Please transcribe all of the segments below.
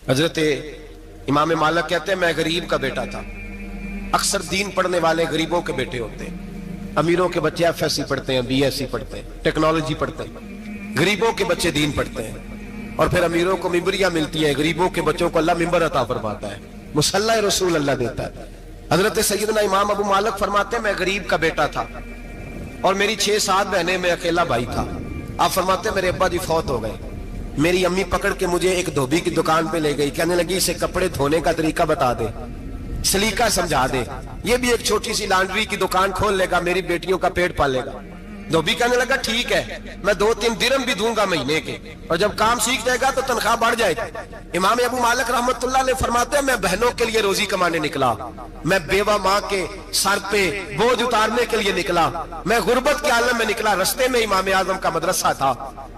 حضرت امام مالک کہتے ہیں میں غریب کا بیٹا تھا. اکثر دین پڑھنے والے غریبوں کے بیٹے ہوتے ہیں. امیروں کے بچے ایف ایس سی پڑھتے ہیں, بی ایس سی پڑھتے ہیں, ٹیکنالوجی پڑھتے ہیں. غریبوں کے بچے دین پڑھتے ہیں اور پھر امیروں کو ممبریاں ملتی ہیں. غریبوں کے بچوں کو اللہ ممبر عطا فرماتا ہے, مصلی رسول اللہ دیتا ہے. حضرت سیدنا امام ابو مالک فرماتے ہیں میں غریب کا بیٹا تھا اور میری 6-7 بہنیں, میں اکیلا بھائی تھا. آپ فرماتے ہیں میرے ابا جی فوت ہو گئے. میری امی پکڑ کے مجھے ایک دھوبی کی دکان پہ لے گئی, کہنے لگی اسے کپڑے دھونے کا طریقہ بتا دے, سلیقہ سمجھا دے, یہ بھی ایک چھوٹی سی لانڈری کی دکان کھول لے گا, میری بیٹیوں کا پیٹ پالے گا. دھوبی کہنے لگا ٹھیک ہے, میں 2-3 درہم بھی دوں گا مہینے کے, اور جب کام سیکھ جائے گا تو تنخواہ بڑھ جائے گی. امام ابو مالک رحمت اللہ علیہ فرماتے ہیں میں بہنوں کے لیے روزی کمانے نکلا, میں بیوہ ماں کے سر پہ بوجھ اتارنے کے لیے نکلا, میں غربت کے عالم میں نکلا. رستے میں امام اعظم کا مدرسہ تھا.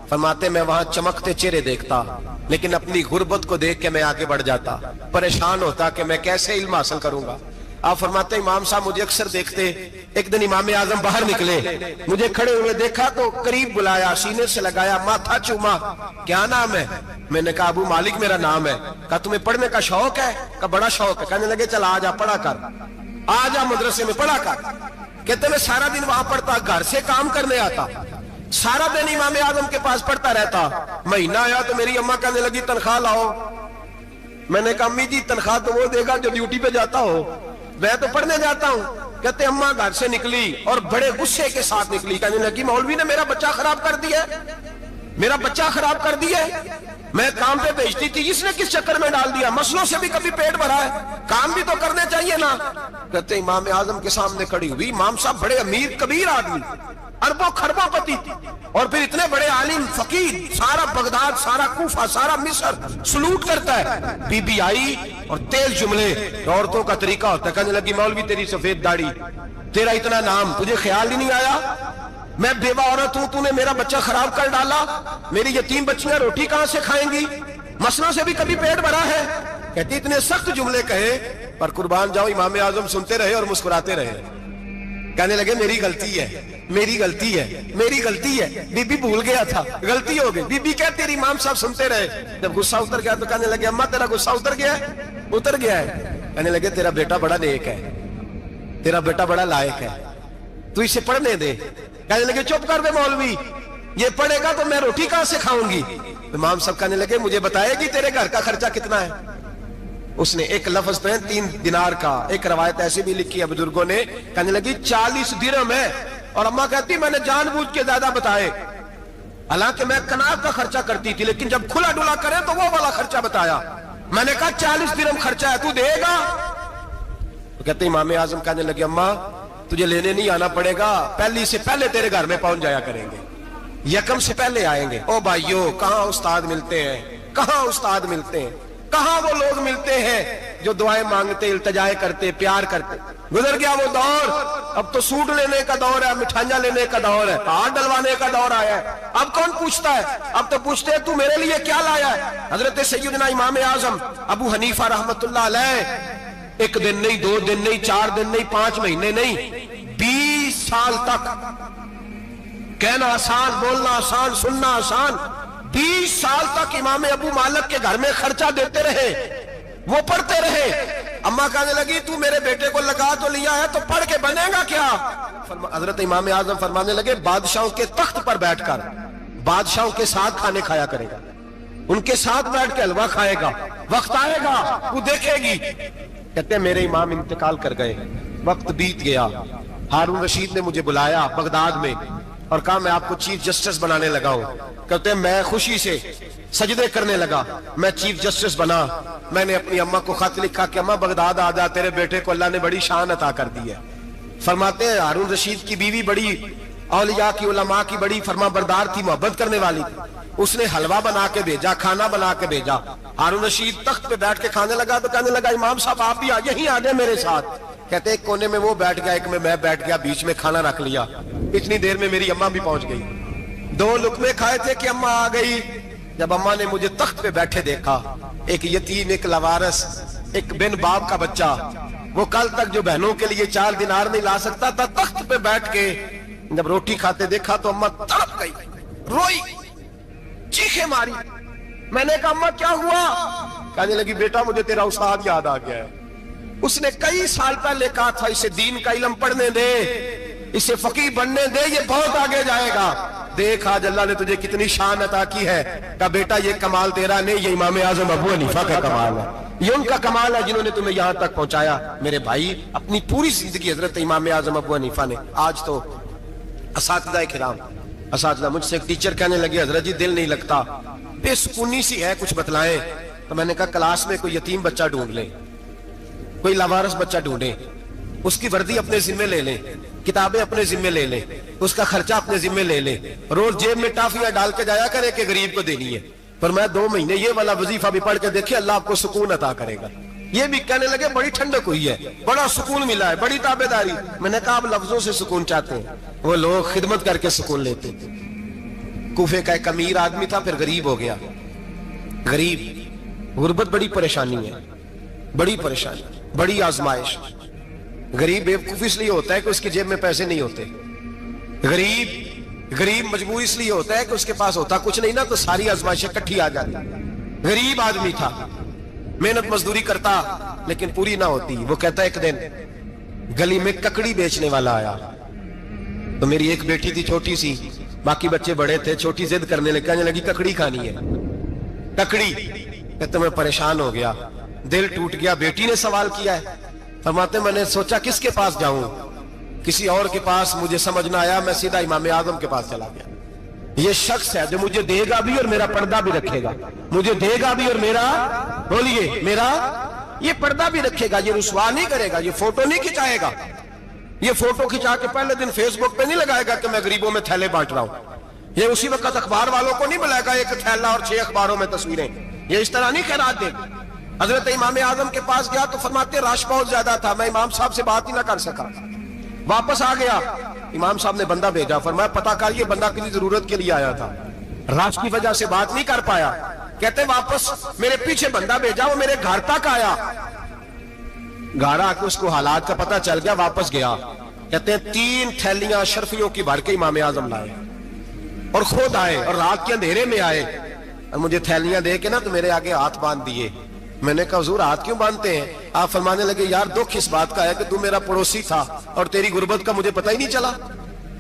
فرماتے میں وہاں چمکتے چہرے دیکھتا, لیکن اپنی غربت کو دیکھ کے میں آگے بڑھ جاتا, پریشان ہوتا کہ میں کیسے علم حاصل کروں گا. آپ فرماتے امام صاحب مجھے اکثر دیکھتے. ایک دن امام اعظم باہر نکلے, مجھے کھڑے ہوئے دیکھا تو قریب بلایا, سینے سے لگایا, ماتھا چوما. کیا نام ہے؟ میں نے کہا ابو مالک میرا نام ہے. کہا تمہیں پڑھنے کا شوق ہے؟ کہا بڑا شوق ہے. کہنے لگے چل آ جا پڑھا کر, آ جا مدرسے میں پڑھا کر. کہتے میں سارا دن وہاں پڑھتا, گھر سے کام کرنے آتا, سارا دن امام اعظم کے پاس پڑھتا رہتا. مہینہ آیا تو میری اماں کہنے لگی تنخواہ لاؤ. میں نے کہا امی جی تنخواہ تو وہ دے گا جو ڈیوٹی پہ جاتا ہو, میں تو پڑھنے جاتا ہوں. کہتے اماں گھر سے نکلی اور بڑے غصے کے ساتھ نکلی, کہنے لگی مولوی نے میرا بچہ خراب کر دیا, میرا بچہ خراب کر دیا. میں کام پہ بھیجتی تھی, اس نے کس چکر میں ڈال دیا, مسلوں سے بھی کبھی پیٹ بھرا ہے, کام بھی تو کرنے چاہیے نا. کہتے امام اعظم کے سامنے کھڑی ہوئی. امام صاحب بڑے امیر کبیر آدمی, اربوں خربوں پتی, اور پھر اتنے بڑے عالم فقیر, سارا بغداد, سارا کوفہ, سارا مصر سلوٹ کرتا ہے. بی بی آئی اور تیل جملے عورتوں کا طریقہ ہوتا ہے. کہنے لگی مولوی تیری سفید داڑھی, تیرا اتنا نام, تجھے خیال ہی نہیں آیا میں بیوہ عورت ہوں, تو نے میرا بچہ خراب کر ڈالا, میری یتیم بچیاں روٹی کہاں سے کھائیں گی, مسلوں سے بھی کبھی پیٹ بھرا ہے. کہتی اتنے سخت جملے کہے پر قربان جاؤ امام اعظم سنتے رہے اور مسکراتے رہے. کہنے لگے میری غلطی ہے, میری غلطی ہے, میری غلطی ہے, بی بی بھول گیا تھا, غلطی ہو گئی. بی بی کہتے تیری امام صاحب سنتے رہے. جب غصہ اتر گیا تو کہنے لگے اماں تیرا غصہ اتر گیا ہے؟ اتر گیا ہے. کہنے لگے تیرا بیٹا بڑا نیک ہے, تیرا بیٹا بڑا لائق ہے, تو اسے پڑھنے دے. کہنے لگے چپ کر دے مولوی, یہ پڑھے گا تو میں روٹی کہاں سے کھاؤں گی. امام صاحب کہنے لگے مجھے بتائے گی تیرے گھر کا خرچہ کتنا ہے. اس نے ایک لفظ پہ 3 دینار کا, ایک روایت ایسی بھی لکھی ہے بزرگوں نے, کہنے لگی 40 درہم ہے. اور اماں کہتی میں نے جان بوجھ کے زیادہ بتائے, حالانکہ میں کناب کا خرچہ کرتی تھی, لیکن جب کھلا ڈلا کرے تو وہ والا خرچہ بتایا. میں نے کہا 40 درہم خرچہ ہے, تو دے گا؟ تو کہتے امام اعظم کہنے لگے اماں تجھے لینے نہیں آنا پڑے گا, پہلی سے پہلے تیرے گھر میں پہنچ جایا کریں گے, یکم سے پہلے آئیں گے. او بھائیو کہاں استاد ملتے ہیں, کہاں استاد ملتے ہیں, کہاں وہ لوگ ملتے ہیں جو دعائیں مانگتے, التجائے کرتے, پیار کرتے. گزر گیا وہ دور, اب تو سوٹ لینے کا دور ہے, مٹھائیاں لینے کا دور ہے, ہاتھ ڈلوانے کا دور آیا ہے. اب کون پوچھتا ہے, اب تو پوچھتے ہیں تو میرے لیے کیا لایا ہے. حضرت سیدنا امام اعظم ابو حنیفہ رحمت اللہ علیہ 1 دن نہیں, 2 دن نہیں, 4 دن نہیں, 5 مہینے نہیں, 20 سال تک, کہنا آسان, بولنا آسان, سننا آسان, 20 سال تک امام ابو مالک کے گھر میں خرچہ دیتے رہے, وہ پڑھتے رہے. اماں کہنے لگی تو میرے بیٹے کو لگا تو لیا ہے, تو پڑھ کے بنے گا کیا. حضرت امام اعظم فرمانے لگے بادشاہوں کے تخت پر بیٹھ کر بادشاہوں کے ساتھ کھانے کھایا کرے گا, ان کے ساتھ بیٹھ کے حلوہ کھائے گا, وقت آئے گا وہ دیکھے گی. کہتے ہیں میرے امام انتقال کر گئے, وقت بیت گیا. ہارون رشید نے مجھے بلایا بغداد میں اور کہا میں آپ کو چیف جسٹس بنانے لگا ہوں. کہتے ہیں میں خوشی سے سجدے کرنے لگا, میں چیف جسٹس بنا. میں نے اپنی اماں کو خط لکھا کہ اماں بغداد آ جا, تیرے بیٹے کو اللہ نے بڑی شان عطا کر دی ہے. فرماتے ہیں ہارون رشید کی بیوی بڑی اولیاء کی, علماء کی بڑی فرما بردار تھی, محبت کرنے والی تھی. اس نے حلوہ بنا کے بھیجا, کھانا بنا کے بھیجا. ہارون رشید تخت پہ بیٹھ کے کھانے لگا تو کہنے لگا امام صاحب آپ بھی یہیں آ جائیں میرے ساتھ. کہتے ایک کونے میں وہ بیٹھ گیا, ایک میں بیٹھ گیا, بیچ میں کھانا رکھ لیا. اتنی دیر میں میری اماں بھی پہنچ گئی. 2 لقمے کھائے تھے کہ اماں آ گئی. جب اماں نے مجھے تخت پہ بیٹھے دیکھا, ایک یتیم, ایک لاوارث, ایک بن باپ کا بچہ, وہ کل تک جو بہنوں کے لیے 4 دینار نہیں لا سکتا تھا, تخت پہ بیٹھ کے جب روٹی کھاتے دیکھا تو اماں تڑپ گئی, روئی, چیخیں ماری. میں نے کہا اماں کیا ہوا؟ کہنے لگی بیٹا مجھے تیرا استاد یاد آ گیا ہے، اس نے کئی سال پہلے کہا تھا اسے دین کا علم پڑھنے دے، اسے فقیہ بننے دے، یہ بہت آگے جائے گا۔ دیکھ آج اللہ نے تجھے کتنی شان عطا کی ہے۔ کہا بیٹا یہ کمال تیرا نہیں، یہ امام اعظم ابو حنیفہ کا کمال ہے، یہ ان کا کمال ہے جنہوں نے تمہیں یہاں تک پہنچایا۔ میرے بھائی اپنی پوری زندگی حضرت امام اعظم ابو حنیفہ نے۔ آج تو اساتذہ کرام، اساتذہ مجھ سے ایک ٹیچر کہنے لگے حضرت جی دل نہیں لگتا، بے سکونی سی ہے، کچھ بتلائیں۔ تو میں نے کہا کلاس میں کوئی یتیم بچہ ڈھونڈ لیں، کوئی لاوارث بچہ ڈھونڈیں، اس کی وردی اپنے ذمے لے لیں، کتابیں اپنے ذمے لے لیں، اس کا خرچہ اپنے ذمے لے لیں، روز جیب میں ٹافیاں ڈال کے جایا کرے کہ غریب کو دینی ہے، پر میں 2 مہینے یہ والا وظیفہ بھی پڑھ کے دیکھے، اللہ آپ کو سکون عطا کرے گا۔ یہ بھی کہنے لگے بڑی ٹھنڈک ہوئی ہے، بڑا سکون ملا ہے، بڑی تابعداری۔ میں نے کہا آپ لفظوں سے سکون چاہتے ہیں، وہ لوگ خدمت کر کے سکون لیتے تھے۔ کوفے کا ایک امیر آدمی تھا، پھر غریب ہو گیا۔ غریب، غربت بڑی پریشانی ہے، بڑی پریشانی، بڑی آزمائش۔ غریب بیوقوف اس لیے ہوتا ہے کہ اس کی جیب میں پیسے نہیں ہوتے، غریب مجبور اس لیے ہوتا ہے کہ اس کے پاس ہوتا کچھ نہیں نا، تو ساری آزمائشیں کٹھی آ جاتی۔ غریب آدمی تھا، محنت مزدوری کرتا لیکن پوری نہ ہوتی۔ وہ کہتا ایک دن گلی میں ککڑی بیچنے والا آیا، تو میری ایک بیٹی تھی چھوٹی سی، باقی بچے بڑے تھے، چھوٹی ضد کرنے لگی، کہنے لگی ککڑی کھانی ہے، ککڑی۔ کہتے میں پریشان ہو گیا، دل ٹوٹ گیا، بیٹی نے سوال کیا ہے۔ فرماتے میں نے سوچا کس کے پاس جاؤں، کسی اور کے پاس مجھے سمجھ نہ آیا، میں سیدھا امام اعظم کے پاس چلا گیا۔ یہ شخص ہے جو مجھے دے گا بھی اور میرا پردہ بھی رکھے گا، مجھے دے گا بھی اور میرا، بولیے، میرا یہ پردہ بھی رکھے گا، یہ رسوا نہیں کرے گا، یہ فوٹو نہیں کھچائے گا، یہ فوٹو کھچا کے پہلے دن فیس بک پہ نہیں لگائے گا کہ میں غریبوں میں تھیلے بانٹ رہا ہوں، یہ اسی وقت اخبار والوں کو نہیں بلائے گا ایک تھیلا اور 6 اخباروں میں تصویریں، یہ اس طرح نہیں خیرات دے گا۔ حضرت امام اعظم کے پاس گیا تو فرماتے رش بہت زیادہ تھا، میں امام صاحب سے بات ہی نہ کر سکا، واپس آ گیا۔ امام صاحب نے بندہ بھیجا، فرمایا پتہ کر یہ بندہ کسی ضرورت کے لیے آیا تھا، رش کی وجہ سے بات نہیں کر پایا۔ کہتے واپس میرے پیچھے بندہ بھیجا، وہ میرے گھر تک آیا، گھر آ کے اس کو حالات کا پتہ چل گیا، واپس گیا۔ کہتے ہیں 3 تھیلیاں اشرفیوں کی بھر کے امام اعظم لائے اور خود آئے اور رات کے اندھیرے میں آئے اور مجھے تھیلیاں دے کے نا تو میرے آگے ہاتھ باندھ دیے۔ میں نے کہا حضور ہاتھ کیوں باندھتے ہیں؟ آپ فرمانے لگے یار دکھ اس بات کا ہے کہ تو میرا پڑوسی تھا اور تیری غربت کا مجھے پتہ ہی نہیں چلا،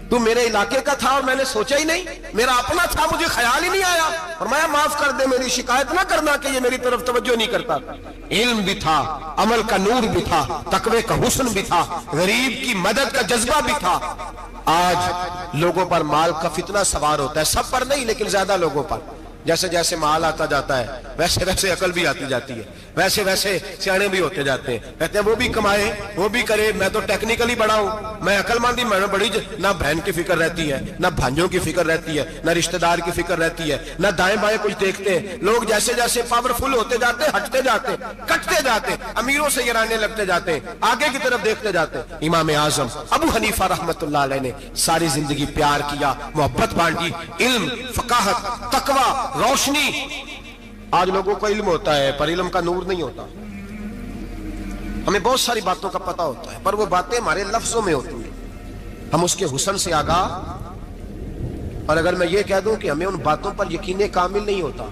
تو میرے علاقے کا تھا اور میں نے سوچا ہی نہیں، میرا اپنا تھا مجھے خیال ہی نہیں آیا۔ فرمایا معاف کر دے، میری شکایت نہ کرنا کہ یہ میری طرف توجہ نہیں کرتا۔ علم بھی تھا، عمل کا نور بھی تھا، تقوی کا حسن بھی تھا، غریب کی مدد کا جذبہ بھی تھا۔ آج لوگوں پر مال کا فتنہ سوار ہوتا ہے، سب پر نہیں لیکن زیادہ لوگوں پر۔ جیسے جیسے مال آتا جاتا ہے ویسے ویسے عقل بھی آتی جاتی ہے، ویسے ویسے سیانے بھی ہوتے جاتے ہیں۔ کہتے ہیں وہ بھی کمائے وہ بھی کرے، میں تو ٹیکنیکلی بڑا ہوں، میں عقل مندی، میں نے بڑی نہ بہن کی فکر رہتی ہے، نہ بھانجوں کی فکر رہتی ہے، نہ رشتہ دار کی فکر رہتی ہے، نہ دائیں بائیں کچھ دیکھتے ہیں۔ لوگ جیسے جیسے پاورفل ہوتے جاتے ہٹتے جاتے، کٹتے جاتے، امیروں سے گرانے لگتے جاتے، آگے کی طرف دیکھتے جاتے۔ امام اعظم ابو حنیفہ رحمت اللہ علیہ نے ساری زندگی پیار کیا، محبت بانٹی، علم، فقاہت، تقوی، روشنی۔ آج لوگوں کو علم ہوتا ہے پر علم کا نور نہیں ہوتا، ہمیں بہت ساری باتوں کا پتہ ہوتا ہے پر وہ باتیں ہمارے لفظوں میں ہوتی ہیں، ہم اس کے حسن سے آگاہ۔ اور اگر میں یہ کہہ دوں کہ ہمیں ان باتوں پر یقین کامل نہیں ہوتا،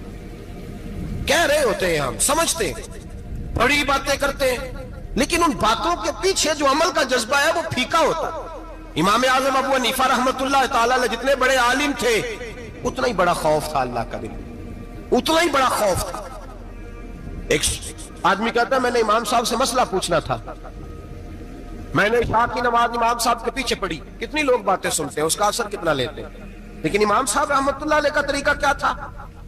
کہہ رہے ہوتے ہیں، ہم سمجھتے ہیں، بڑی باتیں کرتے ہیں، لیکن ان باتوں کے پیچھے جو عمل کا جذبہ ہے وہ پھیکا ہوتا ہے۔ امام اعظم ابو حنیفہ رحمت اللہ تعالی علیہ جتنے بڑے عالم تھے اتنا ہی بڑا خوف تھا اللہ کا، اتنا ہی بڑا خوف تھا۔ ایک آدمی کہتا ہے میں نے امام صاحب سے مسئلہ پوچھنا تھا، میں نے عشاء کی نماز امام صاحب کے پیچھے پڑھی، کتنی لوگ باتیں سنتے ہیں، اس کا اثر کتنا لیتے ہیں، لیکن امام صاحب رحمت اللہ علیہ کا طریقہ کیا تھا؟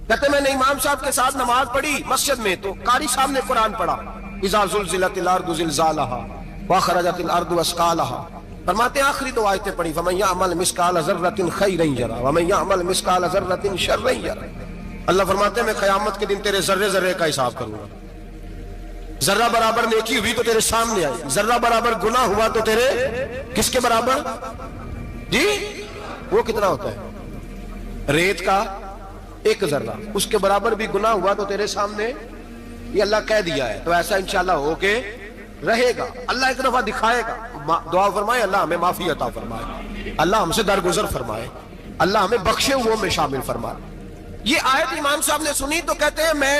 کہتے میں نے امام صاحب کے ساتھ نماز پڑھی مسجد میں، تو قاری صاحب نے قرآن پڑھا، اذا زلزلت الارض زلزالها واخرجت الارض اثقالها، فرماتے ہیں آخری 2 آیتیں پڑھی، فمن يعمل مثقال ذرة خيرا يره ومن يعمل مثقال ذرة شرا يره۔ اللہ فرماتے ہیں میں قیامت کے دن تیرے ذرے ذرے کا حساب کروں گا، ذرہ برابر نیکی ہوئی تو تیرے سامنے آئی، ذرہ برابر گناہ ہوا تو تیرے کس کے برابر؟ جی وہ کتنا ہوتا ہے؟ ریت کا 1 ذرہ، اس کے برابر بھی گناہ ہوا تو تیرے سامنے، یہ اللہ کہہ دیا ہے، تو ایسا انشاءاللہ ہو کے رہے گا۔ اللہ ایک دفعہ دکھائے گا، دعا فرمائے اللہ ہمیں معافی عطا فرمائے، اللہ ہم سے درگزر فرمائے، اللہ ہمیں بخشے ہوئوں میں شامل فرمائے۔ یہ آیت امام صاحب نے سنی تو کہتے ہیں میں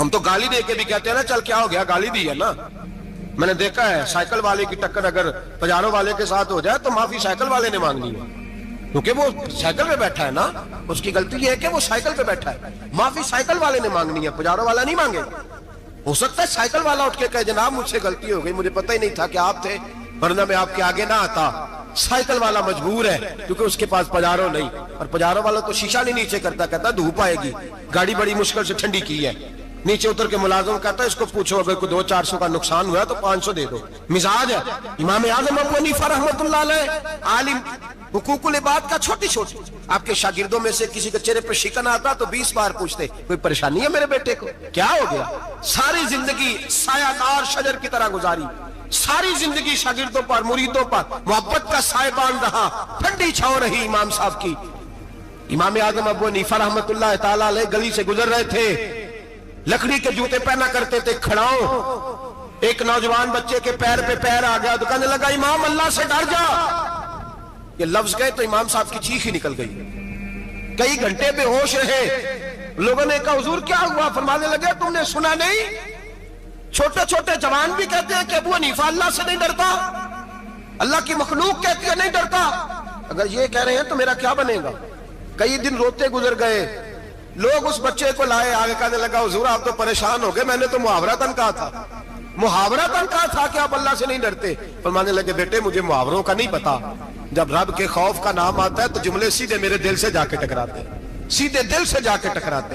ہم تو گالی دے کے بھی کہتے ہیں نا چل کیا ہو گیا, گالی دی ہے نا. میں نے دیکھا ہے سائیکل والے کی ٹکر اگر پجارو والے کے ساتھ ہو جائے تو معافی سائیکل والے نے مانگنی ہے, کیونکہ وہ سائیکل پہ بیٹھا ہے نا, اس کی غلطی یہ ہے کہ وہ سائیکل پہ بیٹھا ہے. معافی سائیکل والے نے مانگنی ہے, پجارو والا نہیں مانگے. ہو سکتا ہے سائیکل والا اٹھ کے کہے جناب مجھ سے غلطی ہو گئی, مجھے پتہ ہی نہیں تھا کہ آپ تھے, ورنہ میں آپ کے آگے نہ آتا. سائیکل والا مجبور ہے کیونکہ اس کے پاس پجارو نہیں, اور پجارو والا تو شیشہ نہیں نیچے کرتا, کہتا دھوپ آئے گی, گاڑی بڑی مشکل سے ٹھنڈی کی ہے. نیچے اتر کے ملازم کہتا ہے اس کو پوچھو اگر کوئی 200-400 کا نقصان ہوا تو 500 دے دو. مزاج ہے. امام اعظم ابو حنیفہ رحمۃ اللہ علیہ عالم, حقوق العباد کا چھوٹی چھوٹی. آپ کے شاگردوں میں سے کسی کے چہرے پہ شکن آتا تو 20 بار پوچھتے کوئی پریشانی ہے میرے بیٹے کو, کیا ہو گیا. ساری زندگی سایہ دار شجر کی طرح گزاری, ساری زندگی شاگردوں پر مریدوں پر محبت کا سائبان رہا, ٹھنڈی چھاؤں رہی امام صاحب کی. امام اعظم ابو حنیفہ رحمۃ اللہ تعالی علیہ گلی سے گزر رہے تھے, لکڑی کے جوتے پہنا کرتے تھے, کھڑاؤں. ایک نوجوان بچے کے پیر پہ پیر آ گیا تو کہنے لگا امام اللہ سے ڈر جا. یہ لفظ گئے تو امام صاحب کی چیخ ہی نکل گئی. کئی گھنٹے بے ہوش رہے. لوگوں نے کہا حضور کیا ہوا؟ فرمانے لگے تم نے سنا نہیں, چھوٹے چھوٹے جوان بھی کہتے ہیں کہ ابو حنیفہ اللہ سے نہیں ڈرتا, اللہ کی مخلوق کہتی ہے نہیں ڈرتا. اگر یہ کہہ رہے ہیں تو میرا کیا بنے گا. کئی دن روتے گزر گئے. لوگ اس بچے کو لائے, آگے کہنے لگا حضور آپ تو پریشان ہو گئے, میں نے تو محاورتاً کہا تھا, محاورتاً کہا تھا کہ آپ اللہ سے نہیں ڈرتے. فرمانے لگے بیٹے مجھے محاوروں کا نہیں پتا, جب رب کے خوف کا نام آتا ہے تو جملے سیدھے میرے دل سے جا کے ٹکراتے, سیدھے دل سے جا کے ٹکراتے.